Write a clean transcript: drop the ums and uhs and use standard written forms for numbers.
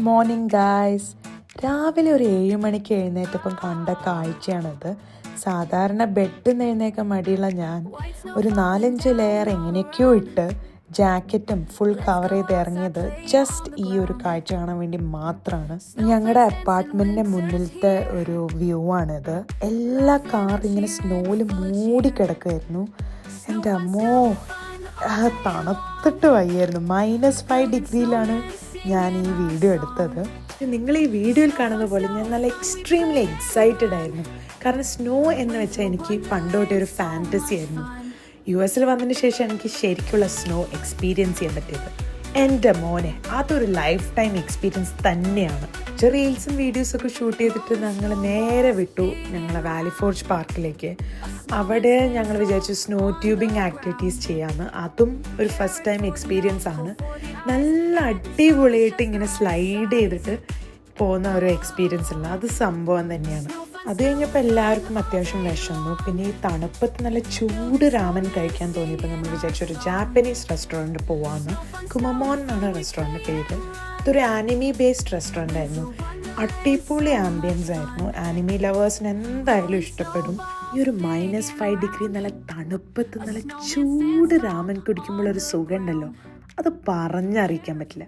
Morning guys. രാവിലെ ഒരു 7 മണിക്ക് എഴുന്നേറ്റപ്പം കണ്ട കാഴ്ചയാണത്. സാധാരണ ബെഡിൽ നിന്ന് എഴുന്നേക്കാൻ മടിയുള്ള ഞാൻ ഒരു 4-5 ലെയർ എങ്ങനെയൊക്കെയോ ഇട്ട് ജാക്കറ്റും ഫുൾ കവർ ചെയ്ത് ഇറങ്ങിയത് ജസ്റ്റ് ഈ ഒരു കാഴ്ച കാണാൻ വേണ്ടി മാത്രമാണ്. ഞങ്ങളുടെ അപ്പാർട്ട്മെൻറ്റിൻ്റെ മുന്നിലത്തെ ഒരു വ്യൂ ആണിത്. എല്ലാ കാറും ഇങ്ങനെ സ്നോയിൽ മൂടിക്കിടക്കുമായിരുന്നു. എൻ്റെ അമ്മോ, തണുത്തിട്ട് വയ്യായിരുന്നു. -5 ഡിഗ്രിയിലാണ് ഞാൻ ഈ വീഡിയോ എടുത്തത്. നിങ്ങൾ ഈ വീഡിയോയിൽ കാണുന്ന പോലെ ഞാൻ നല്ല എക്സ്ട്രീംലി എക്സൈറ്റഡ് ആയിരുന്നു. കാരണം സ്നോ എന്ന് വെച്ചാൽ എനിക്ക് പണ്ടോട്ടേ ഒരു ഫാൻറ്റസി ആയിരുന്നു. US വന്നതിന് ശേഷം എനിക്ക് ശരിക്കുള്ള സ്നോ എക്സ്പീരിയൻസ് ചെയ്യാൻ പറ്റിയത്. എൻ്റെ മോനെ, അതൊരു ലൈഫ് ടൈം എക്സ്പീരിയൻസ് തന്നെയാണ്. റീൽസും വീഡിയോസൊക്കെ ഷൂട്ട് ചെയ്തിട്ട് ഞങ്ങൾ നേരെ വിട്ടു ഞങ്ങളെ വാലി ഫോർജ് പാർക്കിലേക്ക്. അവിടെ ഞങ്ങൾ വിചാരിച്ചു സ്നോ ട്യൂബിങ് ആക്ടിവിറ്റീസ് ചെയ്യാമെന്ന്. അതും ഒരു ഫസ്റ്റ് ടൈം എക്സ്പീരിയൻസ് ആണ്. നല്ല അടിപൊളിയായിട്ട് ഇങ്ങനെ സ്ലൈഡ് ചെയ്തിട്ട് പോകുന്ന ഒരു എക്സ്പീരിയൻസ് ഉള്ള അത് സംഭവം തന്നെയാണ്. അത് കഴിഞ്ഞപ്പോൾ എല്ലാവർക്കും അത്യാവശ്യം വിശന്നു. പിന്നെ ഈ തണുപ്പത്ത് നല്ല ചൂട് രാമൻ കഴിക്കാൻ തോന്നിയപ്പോൾ നമ്മൾ വിചാരിച്ചൊരു ജാപ്പനീസ് റെസ്റ്റോറൻറ്റ് പോവാമെന്ന്. കുമമോൻ എന്നാണ് റെസ്റ്റോറൻറ്റ് പേര്. ഇതൊരു ആനിമി ബേസ്ഡ് റെസ്റ്റോറൻ്റ് ആയിരുന്നു. അടിപൊളി ആംബിയൻസ് ആയിരുന്നു. ആനിമി ലവേഴ്സിന് എന്തായാലും ഇഷ്ടപ്പെടും. ഈ ഒരു -5 ഡിഗ്രി നല്ല തണുപ്പത്ത് നല്ല ചൂട് രാമൻ കുടിക്കുമ്പോഴൊരു സുഖം ഉണ്ടല്ലോ, അത് പറഞ്ഞറിയിക്കാൻ പറ്റില്ല.